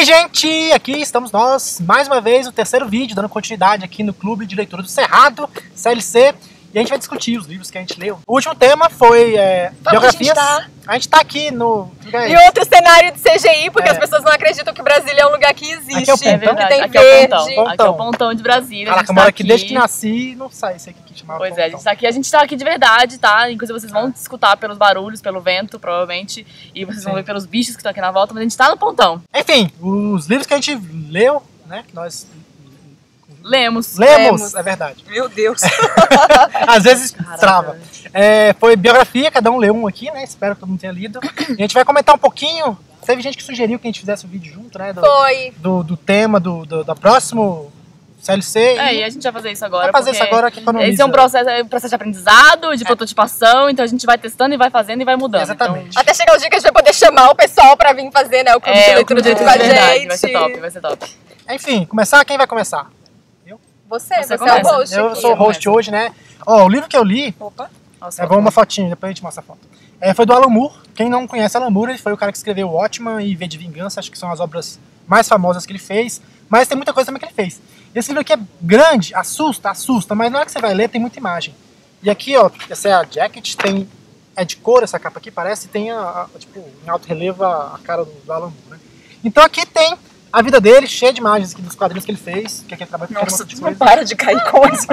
gente, aqui estamos nós, mais uma vez, o terceiro vídeo, dando continuidade aqui no Clube de Leitura do Cerrado, CLC, e a gente vai discutir os livros que a gente leu. O último tema foi biografias. A gente tá aqui no... Em outro cenário de CGI, porque as pessoas não acreditam que Brasília é um lugar que existe. Aqui é o pontão. Que tem aqui verde. Aqui é o pontão de Brasília. Caraca, eu moro aqui desde que nasci e não sai esse aqui que chamava Pois pontão. a gente tá aqui de verdade, tá? Inclusive vocês vão escutar pelos barulhos, pelo vento, provavelmente. E vocês vão ver pelos bichos que estão aqui na volta, mas a gente tá no pontão. Enfim, os livros que a gente leu, né, que nós... Lemos, é verdade. Meu Deus. Às vezes trava. Foi biografia, cada um leu um aqui, né? Espero que todo mundo tenha lido. E a gente vai comentar um pouquinho. Teve gente que sugeriu que a gente fizesse o vídeo junto, né? Do tema da próximo CLC. E a gente vai fazer isso agora. Vai fazer isso agora que economiza. Esse é um processo de aprendizado, de prototipação, então a gente vai testando e vai fazendo e vai mudando. Exatamente. Então, Até chegar o dia que a gente vai poder chamar o pessoal pra vir fazer, né? O Clube de Leitura junto com a gente. Vai ser top, vai ser top. Enfim, começar, quem vai começar? Você é o começa. host. Eu sou o host hoje, né? O livro que eu li... Opa. Nossa, vamos uma fotinha, depois a gente mostra a foto. Foi do Alan Moore. Quem não conhece Alan Moore, ele foi o cara que escreveu Watchmen e V de Vingança. Acho que são as obras mais famosas que ele fez. Mas tem muita coisa também que ele fez. Esse livro aqui é grande, assusta, mas na hora que você vai ler tem muita imagem. E aqui, ó, essa é a jacket, é de cor essa capa aqui, parece, e tem tipo, em alto relevo a cara do Alan Moore, né? Então aqui tem a vida dele, cheia de imagens aqui dos quadrinhos que ele fez, que aqui é trabalho com Nossa, não para de cair coisa.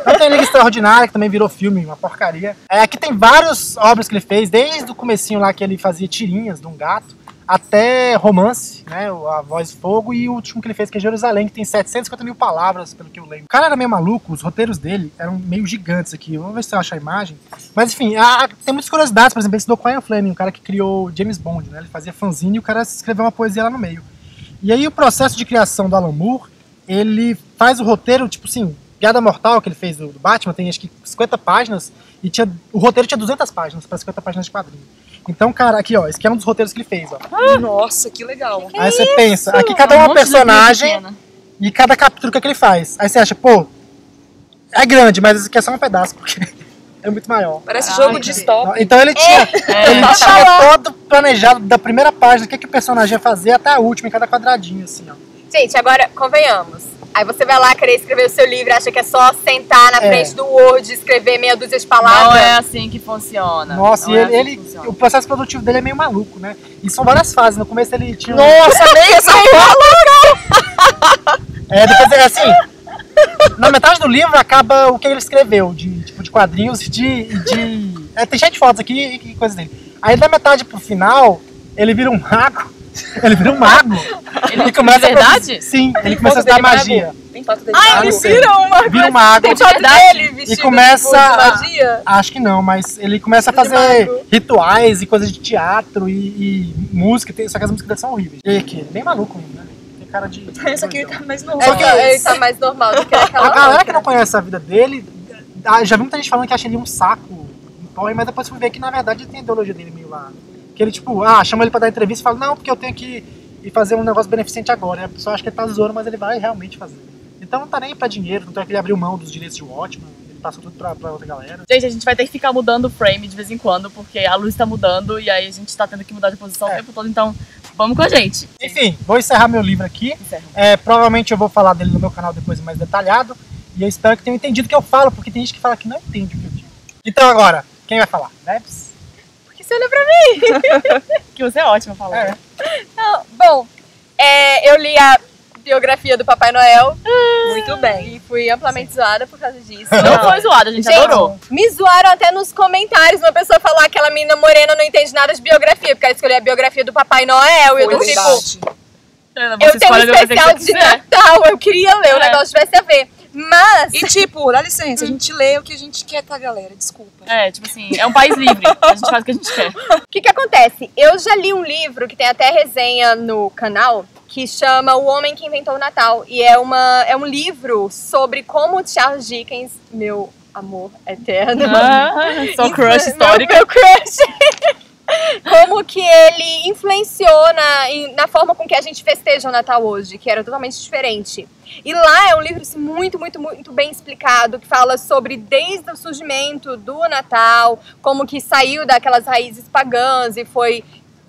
Então tem Liga Extraordinária, que também virou filme, uma porcaria. Aqui tem várias obras que ele fez, desde o comecinho lá que ele fazia tirinhas de um gato, até romance, né, A Voz de Fogo, e o último que ele fez, que é Jerusalém, que tem 750 mil palavras, pelo que eu lembro. O cara era meio maluco, os roteiros dele eram meio gigantes aqui, vamos ver se eu acho a imagem. Mas enfim, tem muitas curiosidades, por exemplo, esse do Ian Fleming, o cara que criou James Bond, né, ele fazia fanzine e o cara escreveu uma poesia lá no meio. E aí o processo de criação do Alan Moore, ele faz o roteiro, tipo assim, Piada Mortal, que ele fez do Batman, tem acho que 50 páginas, e o roteiro tinha 200 páginas, para 50 páginas de quadrinho. Então, cara, aqui ó, esse aqui é um dos roteiros que ele fez, ó. Nossa, que legal. Aí você pensa, aqui cada uma personagem e cada capítulo que ele faz. Aí você acha, pô, é grande, mas esse aqui é só um pedaço, porque é muito maior. Parece jogo de stop. Então ele tinha todo planejado da primeira página, o que o personagem ia fazer até a última, em cada quadradinho, assim, ó. Gente, agora, convenhamos. Aí você vai lá querer escrever o seu livro, acha que é só sentar na frente do Word e escrever meia dúzia de palavras. Não é assim que funciona. Nossa, e o processo produtivo dele é meio maluco, né? E são várias fases. No começo ele tinha... Nossa, meio maluco! Depois é assim... Na metade do livro acaba o que ele escreveu, de quadrinhos tem cheio de fotos aqui e coisas dele. Aí da metade pro final, ele vira um mago. Ele vira um mago. Ele começa de verdade? Sim, ele começa a estudar magia. Tem foto dele. Ele vira um mago. Tem foto dele vestido e começa de magia? Acho que não, mas ele começa a fazer rituais e coisas de teatro e música, só que as músicas dele são horríveis. E aqui, bem maluco ainda, né? Tem cara de... Esse aqui tá mais normal. Ele tá mais normal do que aquela A galera que não conhece a vida dele, já vi muita gente falando que acha ele um saco, um porre, mas depois fui ver que na verdade tem a ideologia dele meio lá. Que ele tipo, chama ele pra dar entrevista e fala, não, porque eu tenho que ir fazer um negócio beneficente agora. E a pessoa acha que ele tá zoando, mas ele vai realmente fazer. Então não tá nem pra dinheiro, não é que ele abriu mão dos direitos de Watchmen, ele passou tudo pra outra galera. Gente, a gente vai ter que ficar mudando o frame de vez em quando, porque a luz tá mudando e aí a gente tá tendo que mudar de posição o tempo todo, então vamos com a gente. Enfim, vou encerrar meu livro aqui. Provavelmente eu vou falar dele no meu canal depois mais detalhado. E eu espero que tenham entendido o que eu falo, porque tem gente que fala que não entende o que eu digo. Então agora, quem vai falar? Debs? Você olha pra mim. Que você é ótima falando. Não, bom, eu li a biografia do Papai Noel. Muito bem. E fui amplamente zoada por causa disso. Não foi zoada, a gente adorou. Me zoaram até nos comentários. Uma pessoa falou que aquela menina morena não entende nada de biografia, porque ela escolheu a biografia do Papai Noel. E eu tô tipo... Eu tenho um especial de Natal. Eu queria ler, o negócio tivesse a ver. Mas... E tipo, dá licença, a gente lê o que a gente quer, tá, galera? Desculpa. Tipo assim, é um país livre. A gente faz o que a gente quer. O que acontece? Eu já li um livro que tem até resenha no canal, que chama O Homem que Inventou o Natal. E é um livro sobre como Charles Dickens, meu amor eterno... Sou crush histórica. Meu crush... Como que ele influenciou na forma com que a gente festeja o Natal hoje, que era totalmente diferente. E lá é um livro assim, muito bem explicado, que fala sobre desde o surgimento do Natal, como que saiu daquelas raízes pagãs e foi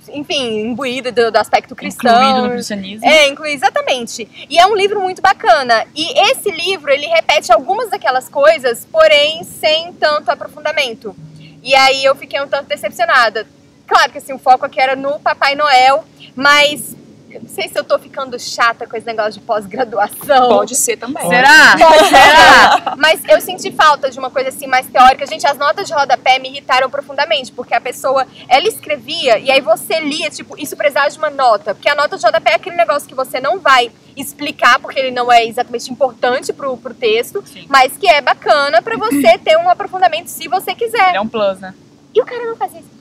enfim, imbuído do aspecto cristão. Incluído no cristianismo. Exatamente. E é um livro muito bacana. E esse livro, ele repete algumas daquelas coisas, porém sem tanto aprofundamento. E aí eu fiquei um tanto decepcionada. Claro que assim, o foco aqui era no Papai Noel, mas eu não sei se eu tô ficando chata com esse negócio de pós-graduação. Pode ser também. Será? Será? Mas eu senti falta de uma coisa assim mais teórica. Gente, as notas de rodapé me irritaram profundamente, porque a pessoa, ela escrevia e aí você lia, tipo, isso precisava de uma nota. Porque a nota de rodapé é aquele negócio que você não vai explicar, porque ele não é exatamente importante pro texto, Sim. mas que é bacana pra você ter um aprofundamento se você quiser. Ele é um plus, né? E o cara não fazia isso.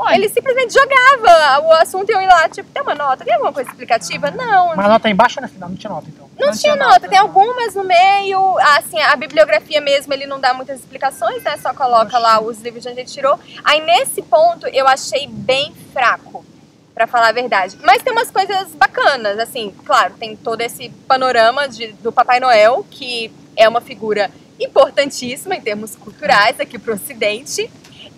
Ué. Ele simplesmente jogava o assunto e eu ia lá, tipo, tem uma nota, tem alguma coisa explicativa? Não. Mas a nota embaixo ou na final? Não tinha nota, então? Não tinha nota, tem algumas no meio, assim, a bibliografia mesmo, ele não dá muitas explicações, né, só coloca lá os livros de onde a gente tirou. Aí nesse ponto eu achei bem fraco, pra falar a verdade. Mas tem umas coisas bacanas, assim, claro, tem todo esse panorama do Papai Noel, que é uma figura importantíssima em termos culturais aqui pro Ocidente.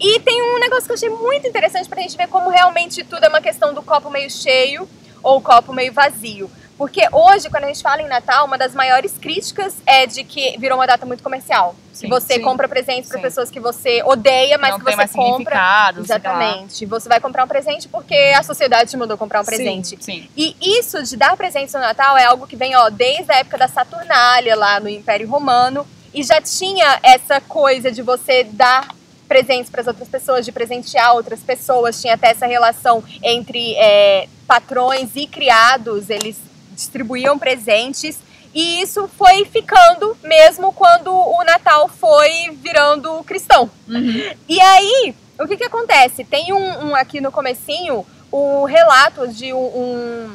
E tem um negócio que eu achei muito interessante pra gente ver como realmente tudo é uma questão do copo meio cheio ou copo meio vazio. Porque hoje, quando a gente fala em Natal, uma das maiores críticas é de que virou uma data muito comercial. Sim, que você compra presentes para pessoas que você odeia, mas não que tem você mais compra. Exatamente. Você vai comprar um presente porque a sociedade te mandou comprar um presente. Sim. E isso de dar presentes no Natal é algo que vem, ó, desde a época da Saturnália, lá no Império Romano. E já tinha essa coisa de você dar presentes para as outras pessoas, de presentear outras pessoas. Tinha até essa relação entre patrões e criados, eles distribuíam presentes. E isso foi ficando mesmo quando o Natal foi virando cristão. Uhum. E aí, o que acontece? Tem aqui no comecinho, o relato de um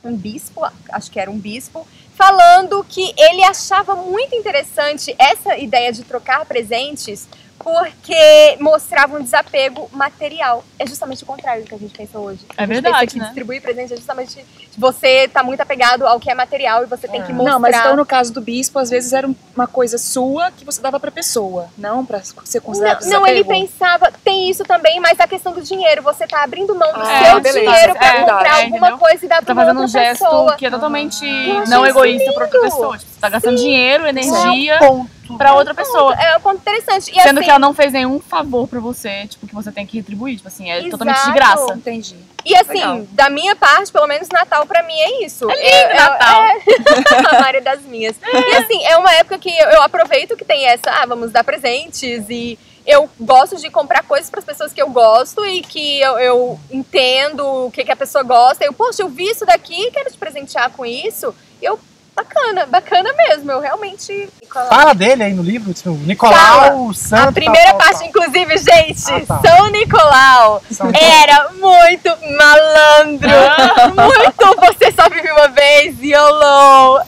bispo, acho que era um bispo, falando que ele achava muito interessante essa ideia de trocar presentes porque mostrava um desapego material. É justamente o contrário do que a gente pensa hoje. É verdade, que né? distribuir presente é justamente você tá muito apegado ao que é material e você tem que mostrar. Não, mas então no caso do bispo, às vezes era uma coisa sua que você dava pra pessoa, não pra ser considerado desapego. Não, ele pensava, tem isso também, mas a questão do dinheiro, você tá abrindo mão do seu beleza. dinheiro pra comprar alguma entendeu? coisa e dar Você pra tá uma fazendo um outra gesto pessoa. que é totalmente achei não isso egoísta pra outra lindo. pessoa. Tipo, você tá gastando dinheiro, energia Ponto. pra outra pessoa. É um ponto interessante. E Sendo assim, que ela não fez nenhum favor pra você, tipo, que você tem que retribuir. Tipo assim, é Exato. totalmente de graça. Entendi. E assim, Legal. da minha parte, pelo menos Natal pra mim é isso. É lindo Natal. A Maria das minhas. E assim, é uma época que eu aproveito que tem essa, vamos dar presentes e eu gosto de comprar coisas para as pessoas que eu gosto e que eu entendo o que a pessoa gosta. Poxa, eu vi isso daqui, quero te presentear com isso. E eu, bacana mesmo, eu realmente... Fala dele aí no livro, tipo, Nicolau, Santo... A primeira parte, inclusive, gente, tá. São Nicolau era muito malandro. Muito, você só vive uma vez, YOLO.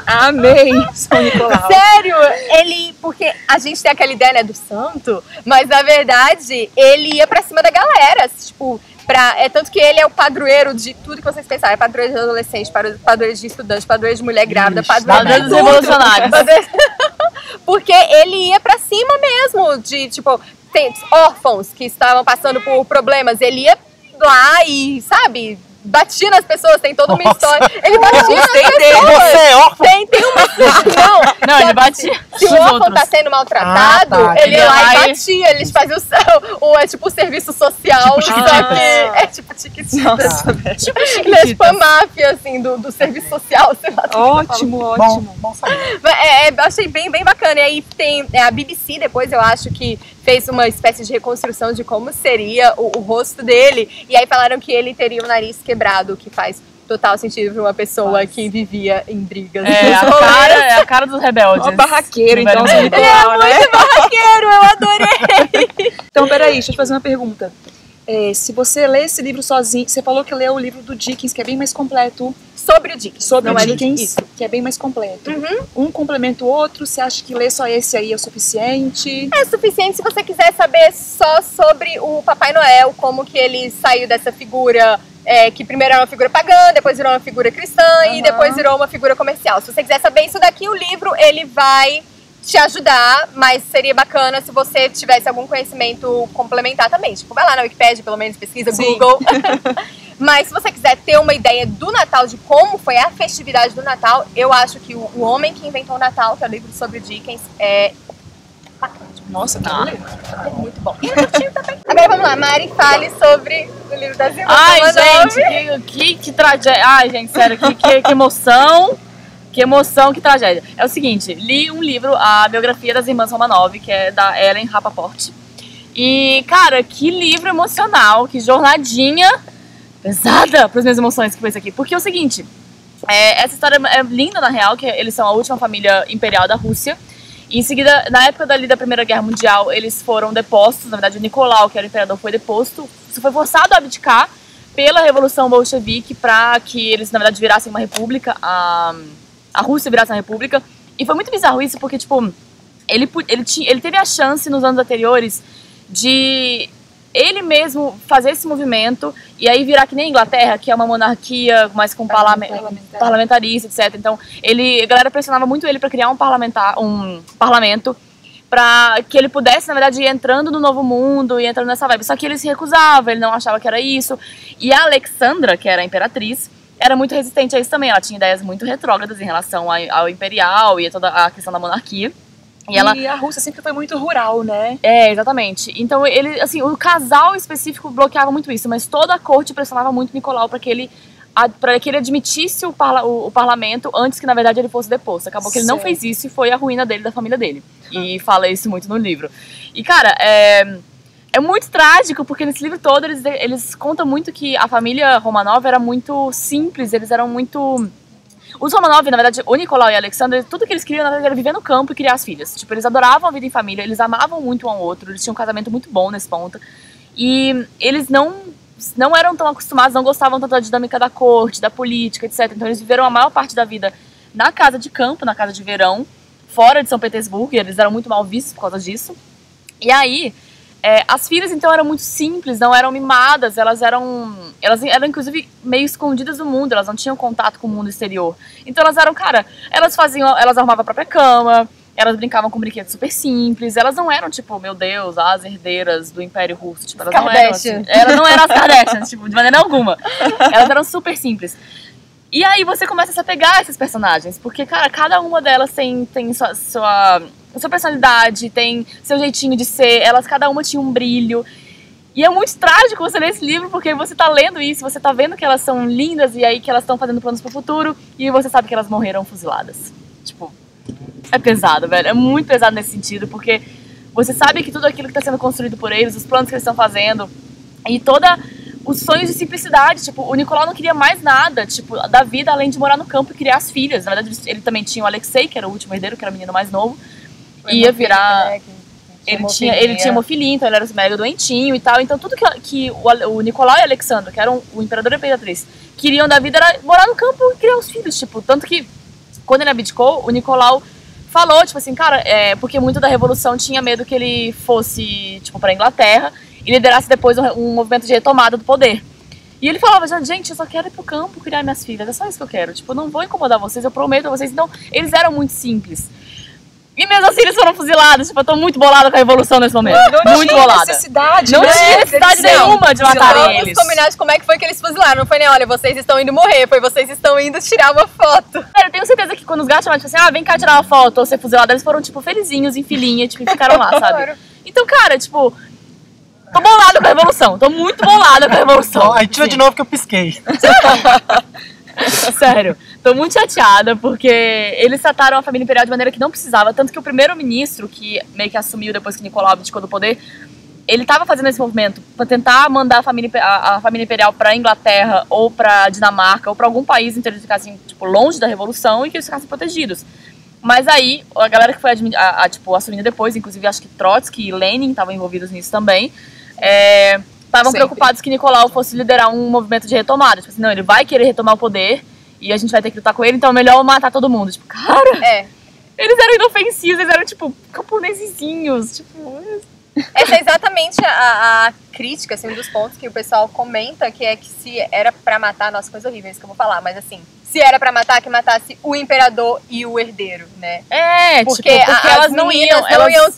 Amei, São Nicolau. Sério, porque a gente tem aquela ideia, né, do santo, mas na verdade, ele ia pra cima da galera, tipo... tanto que ele é o padroeiro de tudo que vocês pensaram. É padroeiro de adolescente, padroeiro de estudante, padroeiro de mulher grávida, padroeiro dos revolucionários. Porque ele ia pra cima mesmo, de tipo, tem órfãos que estavam passando por problemas. Ele ia lá e, sabe, batia nas pessoas, tem toda uma história. Ele batia nas pessoas. Você é órfão? Tem uma... Não, ele batia Se o órfão tá sendo maltratado, ele ia lá e batia. Eles faziam tipo o serviço social, Tipo só que é tipo Chiquititas. Tipo a máfia, assim, do serviço social, sei lá. Ótimo. Bom saber. Eu achei bem bacana. E aí tem a BBC, depois eu acho que fez uma espécie de reconstrução de como seria o rosto dele. E aí falaram que ele teria o nariz quebrado, o que faz total sentido para uma pessoa que vivia em brigas. É a cara dos rebeldes. Ó, barraqueiro, então, São Ele é Nicolau, né? muito barraqueiro, eu adorei. Então, peraí, deixa eu te fazer uma pergunta. Se você lê esse livro sozinho, você falou que leu o livro do Dickens, que é bem mais completo. Sobre o Dickens. Sobre não o é Dickens, isso. que é bem mais completo. Uhum. Um complementa o outro, você acha que ler só esse aí é o suficiente? É suficiente se você quiser saber só sobre o Papai Noel, como que ele saiu dessa figura... que primeiro era uma figura pagã, depois virou uma figura cristã e depois virou uma figura comercial. Se você quiser saber isso daqui, o livro ele vai te ajudar, mas seria bacana se você tivesse algum conhecimento complementar também. Tipo, vai lá na Wikipédia, pelo menos pesquisa, Google. Mas se você quiser ter uma ideia do Natal, de como foi a festividade do Natal, eu acho que O Homem que Inventou o Natal, que é o livro sobre o Dickens, é bacana. Nossa, tá muito bom. E também. Agora vamos lá, Mari, fale sobre o livro das irmãs. Ai, gente, que tragédia. Ai, gente, sério, que emoção. Que emoção, que tragédia. É o seguinte, li um livro, a biografia das irmãs Romanov, que é da Ellen Rapaport. E, cara, que livro emocional, que jornadinha pesada para as minhas emoções que foi isso aqui. Porque é o seguinte, essa história é linda, na real, que eles são a última família imperial da Rússia. E em seguida, na época da Primeira Guerra Mundial, eles foram depostos. Na verdade, o Nicolau, que era o imperador, foi deposto. Foi forçado a abdicar pela Revolução Bolchevique para que eles, na verdade, virassem uma república. A Rússia virasse uma república. E foi muito bizarro isso, porque, tipo, ele teve a chance nos anos anteriores de ele mesmo fazer esse movimento e aí virar que nem a Inglaterra, que é uma monarquia, mas com parlamentarista, etc. Então, a galera pressionava muito ele para criar um parlamento para que ele pudesse, na verdade, ir entrando no novo mundo e entrando nessa vibe. Só que ele se recusava, ele não achava que era isso. E a Alexandra, que era a imperatriz, era muito resistente a isso também. Ela tinha ideias muito retrógradas em relação ao imperial e a toda a questão da monarquia. E a Rússia sempre foi muito rural, né? Exatamente. Então, o casal específico bloqueava muito isso, mas toda a corte pressionava muito Nicolau para que ele admitisse o parlamento antes que, na verdade, ele fosse deposto. Acabou que ele não fez isso e foi a ruína dele, da família dele. E fala isso muito no livro. E, cara, é muito trágico, porque nesse livro todo eles contam muito que a família Romanov era muito simples, eles eram muito... Os Romanov, na verdade, o Nicolau e a Alexandra, tudo que eles queriam, na verdade, era viver no campo e criar as filhas. Tipo, eles adoravam a vida em família, eles amavam muito um ao outro, eles tinham um casamento muito bom nesse ponto. E eles não eram tão acostumados, não gostavam tanto da dinâmica da corte, da política, etc. Então eles viveram a maior parte da vida na casa de campo, na casa de verão, fora de São Petersburgo, e eles eram muito mal vistos por causa disso. E aí, as filhas, então, eram muito simples, não eram mimadas, elas eram inclusive meio escondidas do mundo, elas não tinham contato com o mundo exterior. Então elas eram, cara, elas arrumavam a própria cama, elas brincavam com brinquedos super simples, elas não eram, tipo, meu Deus, as herdeiras do Império Russo, tipo, elas não eram assim, elas não eram as Kardashians, tipo, de maneira alguma. Elas eram super simples. E aí você começa a se apegar a esses personagens, porque, cara, cada uma delas tem sua personalidade, tem seu jeitinho de ser, cada uma tinha um brilho. E é muito trágico você ler esse livro, porque você tá lendo isso, você tá vendo que elas são lindas e aí que elas estão fazendo planos pro futuro, e você sabe que elas morreram fuziladas. Tipo, é pesado, velho, é muito pesado nesse sentido, porque você sabe que tudo aquilo que tá sendo construído por eles, os planos que eles estão fazendo, e os sonhos de simplicidade, tipo, o Nicolau não queria mais nada, tipo, da vida além de morar no campo e criar as filhas. Na verdade, ele também tinha o Alexei, que era o último herdeiro, que era o menino mais novo, ia virar... Ele tinha hemofilia, então ele era mega doentinho e tal. Então tudo que o Nicolau e a Alexandra, que eram o imperador e a imperatriz, queriam da vida era morar no campo e criar os filhos, tipo. Tanto que, quando ele abdicou, o Nicolau falou, tipo assim, cara, porque muito da revolução tinha medo que ele fosse, tipo, pra Inglaterra e liderasse depois um movimento de retomada do poder. E ele falava, gente, eu só quero ir pro campo criar minhas filhas, é só isso que eu quero. Tipo, eu não vou incomodar vocês, eu prometo a vocês. Então, eles eram muito simples. E mesmo assim eles foram fuzilados. Tipo, eu tô muito bolada com a revolução nesse momento. Muito bolada. Não tinha necessidade nenhuma de matarem eles. Vamos combinar de como é que foi que eles fuzilaram. Não foi nem, olha, vocês estão indo morrer. Foi, vocês estão indo tirar uma foto. Eu tenho certeza que quando os gatos chamaram, tipo assim, vem cá tirar uma foto ou ser fuzilado, eles foram, tipo, felizinhos, em filinha, tipo, e ficaram lá, sabe? Então, cara, tipo... Tô bolada com a revolução. Tô muito bolada com a revolução. Aí tira de novo que eu pisquei. Sério, tô muito chateada porque eles trataram a família imperial de maneira que não precisava, tanto que o primeiro-ministro, que meio que assumiu depois que Nicolau abdicou do poder, ele tava fazendo esse movimento pra tentar mandar a família imperial pra Inglaterra ou pra Dinamarca ou pra algum país inteiro que ficassem, tipo, longe da revolução e que eles ficassem protegidos. Mas aí, a galera que foi tipo, assumindo depois, inclusive acho que Trotsky e Lenin estavam envolvidos nisso também, estavam preocupados que Nicolau fosse liderar um movimento de retomada. Tipo assim, não, ele vai querer retomar o poder e a gente vai ter que lutar com ele, então é melhor matar todo mundo. Tipo, cara, eles eram inofensivos, eles eram, tipo, camponesezinhos, tipo... Essa é exatamente a crítica, assim, um dos pontos que o pessoal comenta, que é que se era pra matar, nossa, coisa horrível isso que eu vou falar, mas assim, se era pra matar, que matasse o imperador e o herdeiro, né? Porque elas não iam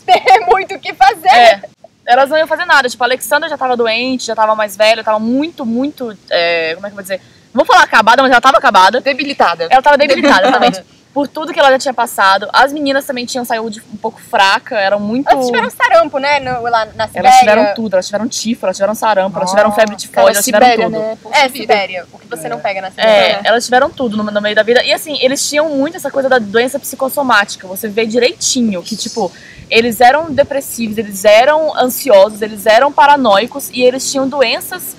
ter muito o que fazer. Elas não iam fazer nada, tipo, a Alexandra já tava doente, já tava mais velha, tava muito, como é que eu vou dizer? Não vou falar acabada, mas ela tava acabada. Debilitada. Ela tava debilitada, exatamente. Por tudo que ela já tinha passado. As meninas também tinham saúde um pouco fraca, eram muito... Elas tiveram sarampo, né, lá na Sibéria. Elas tiveram tudo, elas tiveram tifo, elas tiveram sarampo, elas tiveram febre tifoide, elas tiveram tudo. Né? Sibéria, o que você não pega na Sibéria. Elas tiveram tudo no meio da vida. E assim, eles tinham muito essa coisa da doença psicossomática. Você vê direitinho que, tipo, eles eram depressivos, eles eram ansiosos, eles eram paranoicos e eles tinham doenças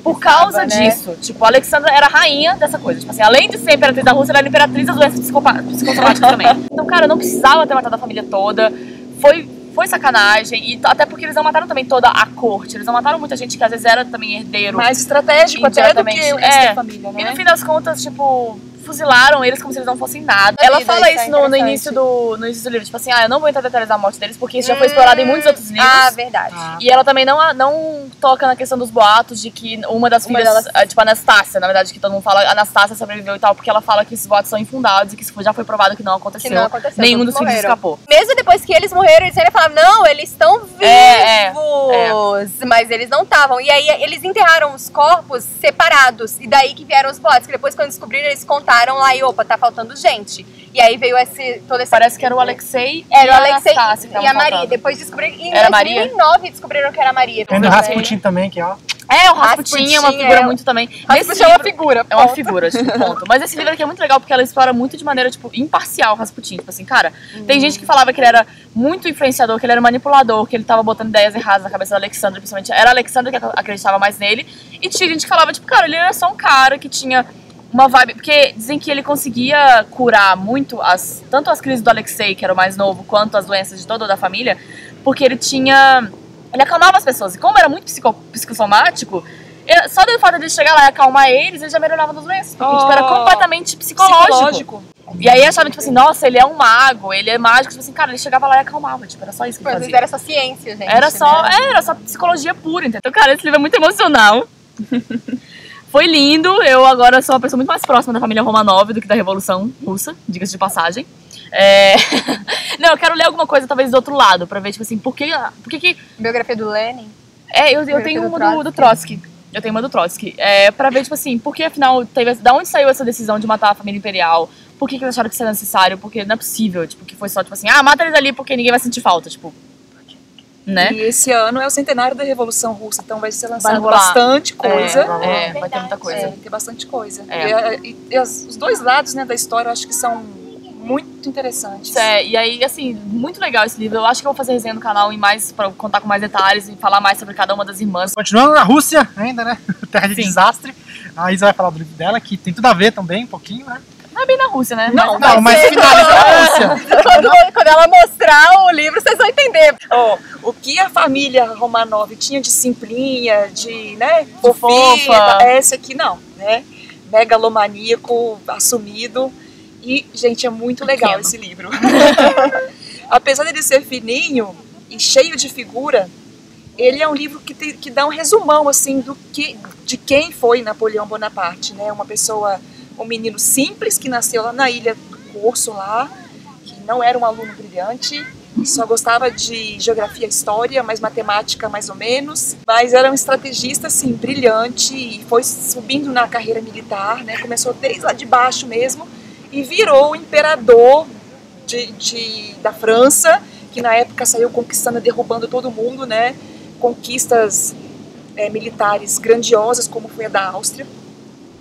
por causa disso. Tipo, a Alexandra era a rainha dessa coisa. Tipo assim, além de ser imperatriz da Rússia, ela era imperatriz das doenças psicossomáticas também. Então, cara, não precisava ter matado a família toda. Foi sacanagem. E até porque eles não mataram também toda a corte. Eles não mataram muita gente que às vezes era também herdeiro. Mais estratégico até do que o resto da família, né? E no fim das contas, tipo... fuzilaram eles como se eles não fossem nada. Ela fala isso no início do livro, tipo assim, eu não vou entrar em detalhes da morte deles, porque isso já foi explorado em muitos outros livros. Verdade. E ela também não toca na questão dos boatos de que uma das filhas, tipo a Anastácia, na verdade, que todo mundo fala, a Anastácia sobreviveu e tal, porque ela fala que esses boatos são infundados e que isso já foi provado que não aconteceu. Nenhum dos filhos escapou. Mesmo depois que eles morreram, eles ainda falavam, não, eles estão vivos. Mas eles não estavam. E aí eles enterraram os corpos separados. E daí que vieram os boatos, que depois quando descobriram, eles contaram lá e opa, tá faltando gente. E aí veio todo esse... Parece que era o Alexei e a Anastácia e a Maria. Depois descobriram... Em 2009 descobriram que era a Maria. Tem o Rasputin também, que ó... o Rasputin é uma figura muito também. Rasputin é uma figura, é uma figura, tipo, ponto. Mas esse livro aqui é muito legal porque ela explora muito de maneira, tipo, imparcial o Rasputin. Tipo assim, cara, tem gente que falava que ele era muito influenciador, que ele era manipulador, que ele tava botando ideias erradas na cabeça da Alexandra, principalmente. Era a Alexandra que acreditava mais nele. E tinha gente que falava, tipo, cara, ele era só um cara que tinha... uma vibe, porque dizem que ele conseguia curar muito tanto as crises do Alexei, que era o mais novo, quanto as doenças de toda a família, porque ele acalmava as pessoas, e como era muito psicossomático, só do fato de ele chegar lá e acalmar eles, ele já melhorava das doenças, porque tipo, era completamente psicológico. E aí achava, tipo assim, nossa, ele é um mago, ele é mágico, tipo assim, cara, ele chegava lá e acalmava, tipo, era só isso que ele fazia. Era só ciência, gente. Era só psicologia pura, entendeu? Então, cara, esse livro é muito emocional. Foi lindo, eu agora sou uma pessoa muito mais próxima da família Romanov do que da Revolução Russa, diga-se de passagem. Não, eu quero ler alguma coisa talvez do outro lado, pra ver, tipo assim, por que Biografia do Lenin? Eu tenho uma do Trotsky. Eu tenho uma do Trotsky. Pra ver, tipo assim, por que afinal, da onde saiu essa decisão de matar a família imperial? Por que eles acharam que isso era necessário? Porque não é possível, tipo, que foi só, tipo assim, mata eles ali porque ninguém vai sentir falta, tipo... Né? E esse ano é o centenário da Revolução Russa, então vai ser lançado bastante coisa. Vai ter muita coisa. Vai ter bastante coisa. E os dois lados, né, da história eu acho que são muito interessantes. E aí, assim, muito legal esse livro. Eu acho que eu vou fazer resenha no canal pra contar com mais detalhes e falar mais sobre cada uma das irmãs. Continuando na Rússia ainda, né? Terra de desastre. A Isa vai falar do livro dela, que tem tudo a ver também, um pouquinho, né? Não é bem na Rússia, né? Não, mas finaliza na Rússia. Quando ela mostrar o livro, vocês vão entender. O que a família Romanov tinha de simplinha, de, né, fofinha, esse aqui não, né? Megalomaníaco, assumido. E, gente, é muito legal esse livro. Apesar de ele ser fininho e cheio de figura, ele é um livro que dá um resumão, assim, de quem foi Napoleão Bonaparte, né? Um menino simples que nasceu lá na ilha do Corso, lá, que não era um aluno brilhante, só gostava de geografia e história, mas matemática mais ou menos, mas era um estrategista, assim, brilhante, e foi subindo na carreira militar, né? Começou desde lá de baixo mesmo, e virou o imperador da França, que na época saiu conquistando e derrubando todo mundo, né? Conquistas militares grandiosas, como foi a da Áustria,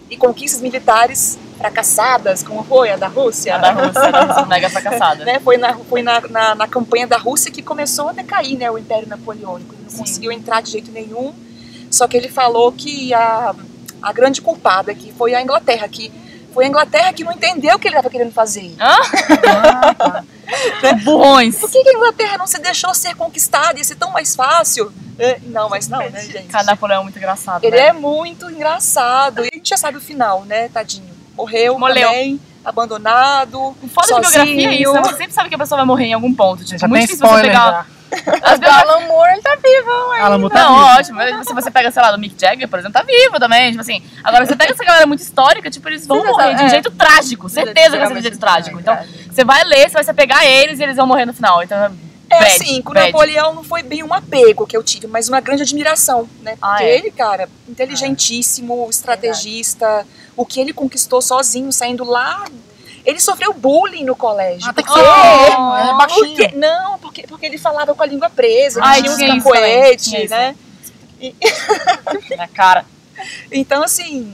e conquistas militares fracassadas, como foi a da Rússia. A da Rússia, mega fracassada. Né? Foi na campanha da Rússia que começou a decair, né, o Império Napoleônico. Ele não conseguiu entrar de jeito nenhum, só que ele falou que a grande culpada que foi a Inglaterra, que não entendeu o que ele estava querendo fazer. Burrões. Por que a Inglaterra não se deixou ser conquistada? Ia ser tão mais fácil. Não, né, gente? Cara, Napoleão é muito engraçado, Ele é muito engraçado. E a gente já sabe o final, né, tadinho? Morreu também, abandonado, o foda de biografia é isso, né? Você sempre sabe que a pessoa vai morrer em algum ponto. Tipo, muito difícil você pegar... O Alan Moore, ele tá vivo ainda. Alan Moore tá Não, vivo. ótimo. Se você pega, sei lá, do Mick Jagger, por exemplo, tá vivo também. Tipo assim, agora você pega essa galera muito histórica, tipo, eles vão morrer de um jeito trágico. Certeza que vai ser de um jeito trágico. Então, você vai ler, você vai se apegar a eles e eles vão morrer no final. Então, assim, com Napoleão não foi bem um apego que eu tive, mas uma grande admiração, né? Porque ele, cara, inteligentíssimo, estrategista, o que ele conquistou sozinho, saindo lá. Ele sofreu bullying no colégio. Até que é baixinho. Não, porque ele falava com a língua presa, tinha uns cacoetes, né? Na cara. Então, assim,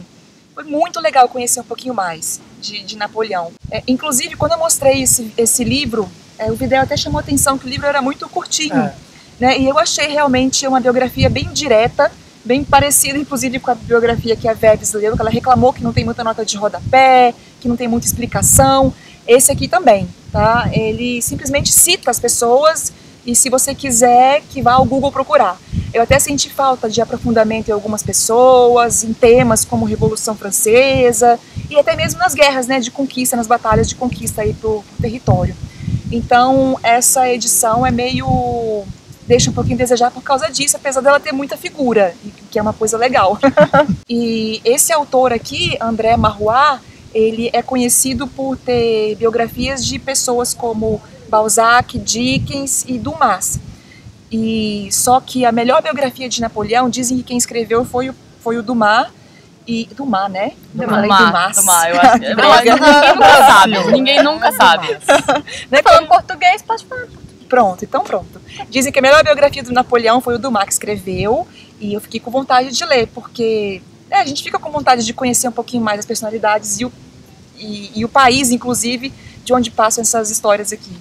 foi muito legal conhecer um pouquinho mais de Napoleão. Inclusive, quando eu mostrei esse livro, o Vidal até chamou a atenção que o livro era muito curtinho. Né? E eu achei realmente uma biografia bem direta, bem parecida, inclusive, com a biografia que a Veves leu, que ela reclamou que não tem muita nota de rodapé, que não tem muita explicação. Esse aqui também, tá? Ele simplesmente cita as pessoas e, se você quiser, que vá ao Google procurar. Eu até senti falta de aprofundamento em algumas pessoas, em temas como Revolução Francesa e até mesmo nas guerras, né, de conquista, nas batalhas de conquista aí pro território. Então, essa edição deixa um pouquinho a desejar por causa disso, apesar dela ter muita figura, que é uma coisa legal. E esse autor aqui, André Marrois, ele é conhecido por ter biografias de pessoas como Balzac, Dickens e Dumas. E só que a melhor biografia de Napoleão, dizem que quem escreveu foi o Dumas. Dumas, né? Dumas, eu acho. Ninguém nunca sabe. Né? Falando português, pode falar. Pronto, então pronto. Dizem que a melhor biografia do Napoleão foi o Dumas que escreveu, e eu fiquei com vontade de ler, porque a gente fica com vontade de conhecer um pouquinho mais as personalidades e o país, inclusive, de onde passam essas histórias aqui.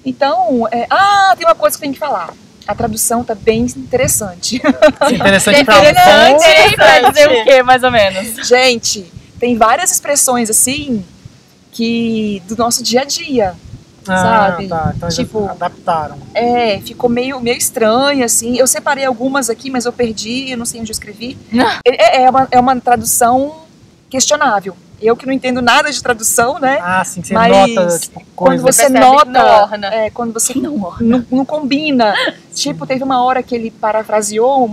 Então, tem uma coisa que eu tenho que falar. A tradução tá bem interessante. Interessante pra dizer o quê, mais ou menos? Gente, tem várias expressões assim do nosso dia a dia. Sabe? Tá. Então tipo, eles adaptaram. Ficou meio estranho, assim. Eu separei algumas aqui, mas eu perdi, eu não sei onde eu escrevi. É uma tradução questionável. Eu que não entendo nada de tradução, né? Sim, você nota, tipo, quando você nota, quando você não combina. Tipo, teve uma hora que ele parafraseou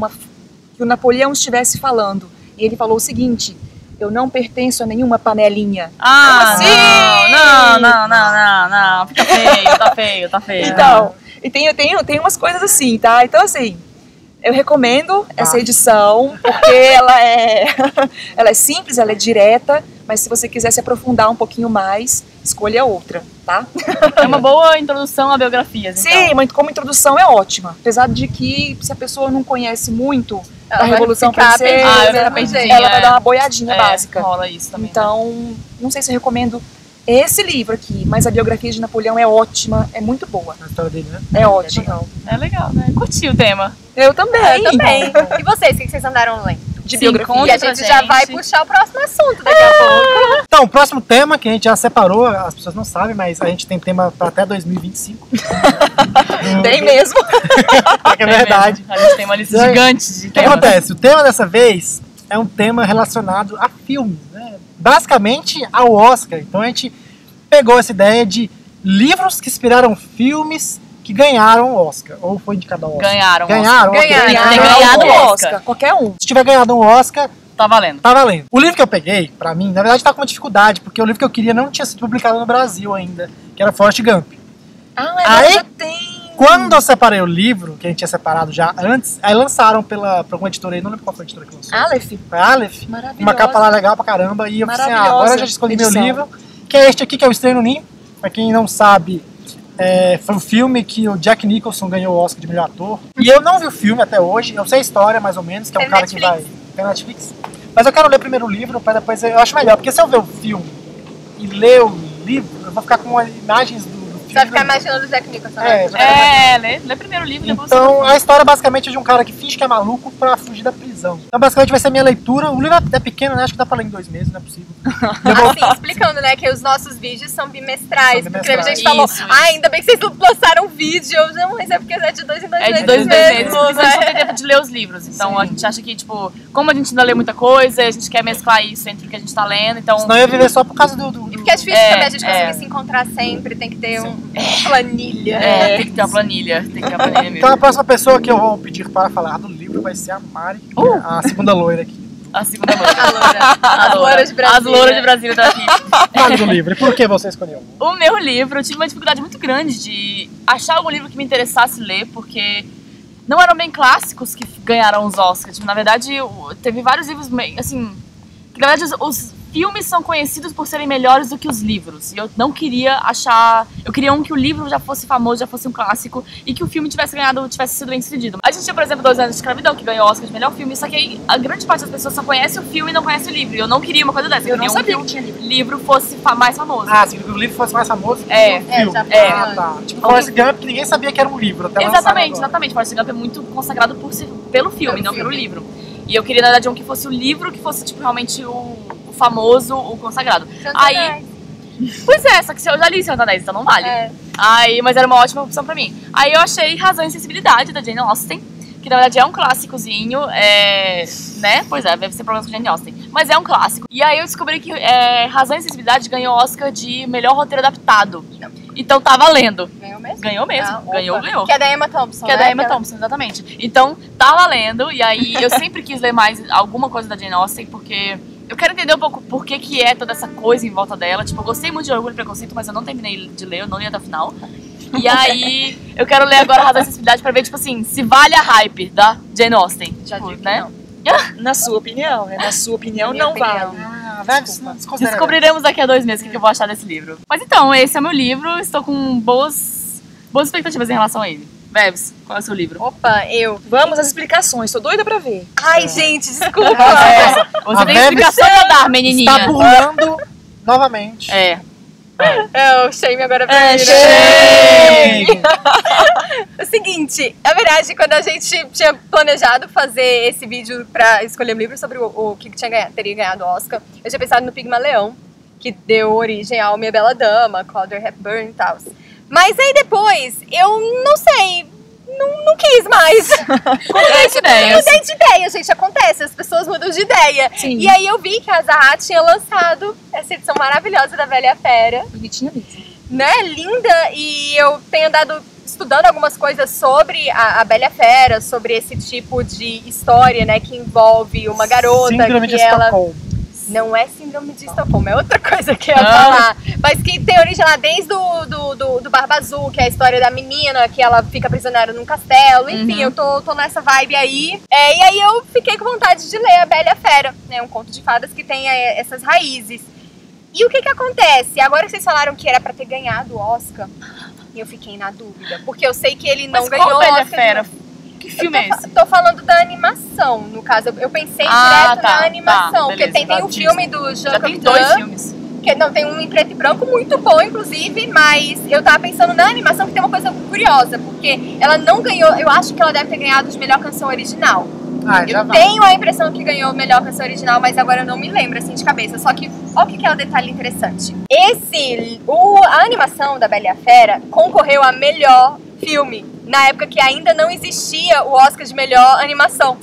que o Napoleão estivesse falando. E ele falou o seguinte: eu não pertenço a nenhuma panelinha. Não. Fica feio. Então, e tem umas coisas assim, tá? Então, assim, eu recomendo essa edição, porque ela é simples, ela é direta, mas se você quiser se aprofundar um pouquinho mais, escolha outra, tá? É uma boa introdução a biografias, então. Sim, mas como introdução é ótima. Apesar de que, se a pessoa não conhece muito da Revolução Francesa, ela vai dar uma boiadinha básica. Rola isso também. Então, não sei se eu recomendo esse livro aqui, mas a biografia de Napoleão é ótima, é muito boa. A história dele, né? É ótima. É legal, né? Curti o tema. Eu também. E vocês, o que vocês andaram lendo? De biografia. E a gente já vai puxar o próximo assunto daqui a pouco. Então, o próximo tema que a gente já separou, as pessoas não sabem, mas a gente tem tema para até 2025. Tem mesmo. É verdade. A gente tem uma lista gigante de temas. O que acontece? O tema dessa vez é um tema relacionado a filmes, né? Basicamente ao Oscar. Então a gente pegou essa ideia de livros que inspiraram filmes que ganharam o Oscar. Ou foi indicado ao Oscar? Ganharam. Tem ganhado o Oscar. Qualquer um. Se tiver ganhado um Oscar, tá valendo. Tá valendo. O livro que eu peguei, pra mim, na verdade tá com uma dificuldade, porque o livro que eu queria não tinha sido publicado no Brasil ainda, que era Forrest Gump. Aí, já tem. Quando eu separei o livro, que a gente tinha separado já antes, aí lançaram pra alguma editora aí, não lembro qual foi a editora que lançou. Aleph. Foi Aleph. Maravilhosa. Uma capa lá legal pra caramba, e eu pensei, agora eu já escolhi meu livro, que é este aqui, que é o Estranho no Ninho. Pra quem não sabe, foi um filme que o Jack Nicholson ganhou o Oscar de melhor ator. E eu não vi o filme até hoje, eu sei a história mais ou menos, que é um cara que vai... Tem Netflix. Mas eu quero ler primeiro o livro, pra depois eu acho melhor, porque se eu ver o filme e ler o livro, eu vou ficar com imagens do filme. Você vai ficar imaginando o Jack Nicholson. Lê primeiro o livro e depois então, a história basicamente é de um cara que finge que é maluco pra fugir da prisão. Então, basicamente, vai ser a minha leitura. O livro é pequeno, né? Acho que dá pra ler em 2 meses, não é possível. Assim, explicando, né, que os nossos vídeos são bimestrais. Porque a gente falou, ainda bem que vocês lançaram vídeo. Não, mas é porque é de 2 em 2 meses. É de 2 em 2 meses, porque a gente não tem tempo de ler os livros. Então, a gente acha que, tipo, como a gente ainda lê muita coisa, a gente quer mesclar isso entre o que a gente tá lendo. Então, senão eu ia viver só por causa do porque é difícil também a gente conseguir se encontrar sempre, tem que ter uma planilha. Tem que ter uma planilha, mesmo. Então a próxima pessoa que eu vou pedir para falar do livro vai ser a Mari, a segunda loira aqui. A segunda loira. As louras de Brasília. As louras de Brasília estão aqui. Fale do livro, e por que você escolheu? O meu livro, eu tive uma dificuldade muito grande de achar algum livro que me interessasse ler, porque não eram bem clássicos que ganharam os Oscars. Na verdade, teve vários livros, assim, que na verdade os filmes são conhecidos por serem melhores do que os livros. E eu não queria achar... Eu queria que o livro já fosse famoso, já fosse um clássico, e que o filme tivesse sido bem sucedido. A gente tinha, por exemplo, 2 Anos de Escravidão, que ganhou o Oscar de melhor filme, só que aí a grande parte das pessoas só conhece o filme e não conhece o livro. E eu não queria uma coisa dessa. Eu não sabia que o livro fosse mais famoso. Se o livro fosse mais famoso que o filme. Tá. Tipo Forrest Gump, que ninguém sabia que era um livro. Até Exatamente. Forrest Gump é muito consagrado pelo filme, não pelo livro. E eu queria, na verdade, que fosse o livro, que fosse, tipo, realmente o famoso, o consagrado. Aí, pois é, só que eu já li Senhor dos Anéis, então não vale. Aí, mas era uma ótima opção pra mim. Aí eu achei Razão e Sensibilidade, da Jane Austen, que na verdade é um clássicozinho, né? Pois é, deve ser problema com Jane Austen. Mas é um clássico. E aí eu descobri que Razão e Sensibilidade ganhou Oscar de melhor roteiro adaptado. Então tá valendo. Ganhou mesmo? Ganhou mesmo. Ganhou. Que é da Emma Thompson, Que é da Emma Thompson, exatamente. Então tá valendo. E aí eu sempre quis ler mais alguma coisa da Jane Austen, porque... Eu quero entender um pouco por que é toda essa coisa em volta dela. Tipo, eu gostei muito de Orgulho e Preconceito, mas eu não terminei de ler, eu não li até o final. E aí, eu quero ler agora Razão e Sensibilidade pra ver, tipo assim, se vale a hype da Jane Austen. Já tipo, digo né? Na sua opinião, né? Na sua opinião, não vale. Descobriremos daqui a 2 meses o que eu vou achar desse livro. Mas então, esse é o meu livro, estou com boas expectativas em relação a ele. Bebs, qual é o seu livro? Opa, Vamos às explicações, tô doida pra ver. Ai, gente, desculpa. Você tem explicação pra dar, menininha. Está burlando novamente. O shame agora pra mim, Shame! O seguinte, na verdade, quando a gente tinha planejado fazer esse vídeo pra escolher um livro sobre o que teria ganhado o Oscar, eu tinha pensado no Pigmaleão, que deu origem ao Minha Bela Dama, Audrey Hepburn e tal. Mas aí depois, eu não sei, não quis mais. Mudei de ideia, gente, acontece, as pessoas mudam de ideia. Sim. E aí eu vi que a Zaha tinha lançado essa edição maravilhosa da Bela e a Fera. Bonitinha mesmo. Né, linda, e eu tenho andado estudando algumas coisas sobre a Bela e a Fera, sobre esse tipo de história, né, que envolve uma garota Síndrome que de ela... Estocolmo. Não é síndrome de Estocolmo, é outra coisa que eu ia falar. Mas que tem origem lá desde do Barba Azul, que é a história da menina, que ela fica prisioneira num castelo. Enfim, eu tô nessa vibe aí. E aí eu fiquei com vontade de ler A Bela e a Fera, né? Um conto de fadas que tem essas raízes. E o que acontece? Agora que vocês falaram que era pra ter ganhado o Oscar, eu fiquei na dúvida. Porque eu sei que ele não ganhou o Oscar. Bela e a Fera? Que filme é esse? Tô falando da animação, no caso. Eu pensei direto na animação. Porque tem um filme do Jean Já tem 2 filmes. Que não, tem um em preto e branco muito bom, inclusive. Mas eu tava pensando na animação, que tem uma coisa curiosa. Porque ela não ganhou... Eu acho que ela deve ter ganhado de melhor canção original. Eu tenho a impressão que ganhou melhor canção original, mas agora eu não me lembro, assim, de cabeça. Só que, olha o que é o detalhe interessante. A animação da Bela e a Fera concorreu a melhor filme, na época que ainda não existia o Oscar de melhor animação.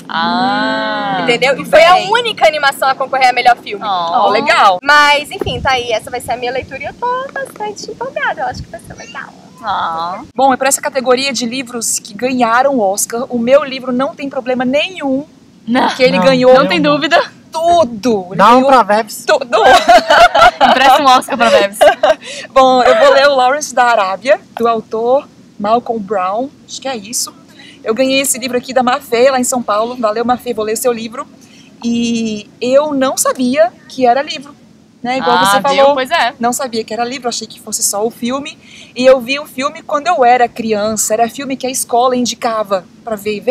Entendeu? E foi a única animação a concorrer a melhor filme. Legal. Mas, enfim, tá aí. Essa vai ser a minha leitura e eu tô bastante empolgada. Eu acho que vai ser legal. Bom, é para essa categoria de livros que ganharam o Oscar, o meu livro não tem problema nenhum. Que ele ganhou. Não tem dúvida. Tudo. Dá um pra Vebs. Tudo. Empresta um Oscar pra Vebs. Bom, eu vou ler o Lawrence da Arábia, do autor Malcolm Brown. Acho que é isso. Eu ganhei esse livro aqui da Mafê, lá em São Paulo. Valeu, Mafê, vou ler seu livro. E eu não sabia que era livro. Né, igual você falou, pois é. Não sabia que era livro, achei que fosse só o filme. E eu vi o filme quando eu era criança. Era filme que a escola indicava pra ver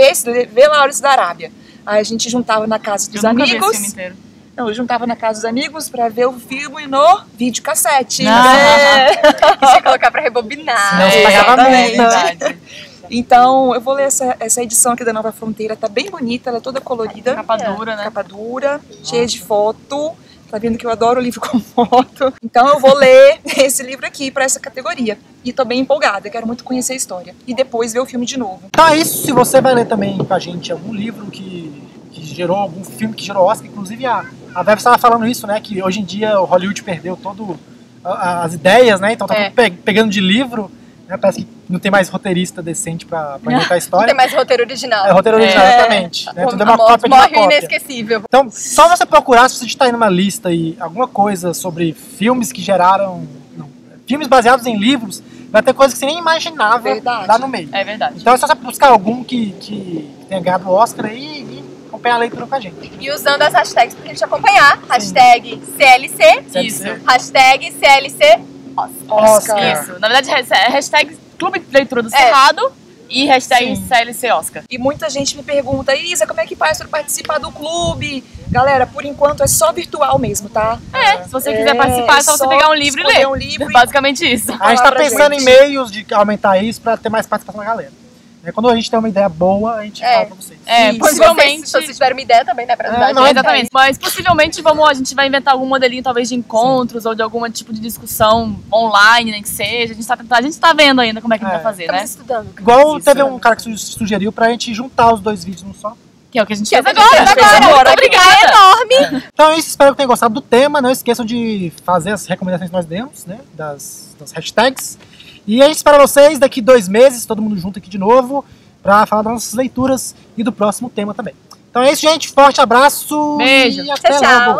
Lawrence da Arábia. Aí a gente juntava na casa dos amigos. Nunca vi esse filme inteiro. Não, eu juntava na casa dos amigos pra ver o filme no videocassete. E se colocar pra rebobinar. Não, pagava muito. Então, eu vou ler essa edição aqui da Nova Fronteira. Tá bem bonita, ela é toda colorida. Capa dura, né? Capa dura, cheia de foto. Tá vendo que eu adoro livro com foto. Então eu vou ler esse livro aqui pra essa categoria. E tô bem empolgada, quero muito conhecer a história. E depois ver o filme de novo. Então é isso, se você vai ler também com a gente algum livro que gerou algum filme que gerou Oscar, inclusive a Vebs estava falando isso, né, que hoje em dia o Hollywood perdeu as ideias, né? Então tá tudo pegando de livro, né? Parece que não tem mais roteirista decente pra inventar a história. Não tem mais roteiro original. É, roteiro original, exatamente. Né? Tudo é uma cópia de uma cópia. Inesquecível. Então, só você procurar, se você digitar aí numa lista aí alguma coisa sobre filmes que geraram... Não, filmes baseados em livros, vai ter coisas que você nem imaginava lá no meio. É verdade. Então é só você buscar algum que tenha ganhado o Oscar aí e acompanhar a leitura com a gente. E usando as hashtags pra gente acompanhar. Hashtag CLC. Isso. Hashtag CLC Oscar. Isso. Na verdade, é hashtag Clube de Leitura do Cerrado e hashtag CLC Oscar. E muita gente me pergunta, Isa, como é que faz para participar do clube? Galera, por enquanto é só virtual mesmo, tá? Se você quiser participar, é só você pegar um livro e ler. Um livro Basicamente isso. A gente tá pensando em meios de aumentar isso pra ter mais participação da galera. Quando a gente tem uma ideia boa, a gente fala pra vocês. Possivelmente. Se vocês tiverem uma ideia também, né? Pra ajudar Não, exatamente. Mas possivelmente a gente vai inventar algum modelinho, talvez, de encontros ou de algum tipo de discussão online, nem que seja. A gente tá vendo ainda como é que a gente vai fazer, né? Estudando. Igual teve um cara que sugeriu pra gente juntar os dois vídeos num só. Que é o que a gente fez agora. Obrigada. É enorme. Então é isso, espero que tenham gostado do tema. Não esqueçam de fazer as recomendações que nós demos, né? Das hashtags. E a gente espera vocês daqui 2 meses, todo mundo junto aqui de novo, pra falar das nossas leituras e do próximo tema também. Então é isso, gente. Forte abraço. Beijo. E até Tchau. logo.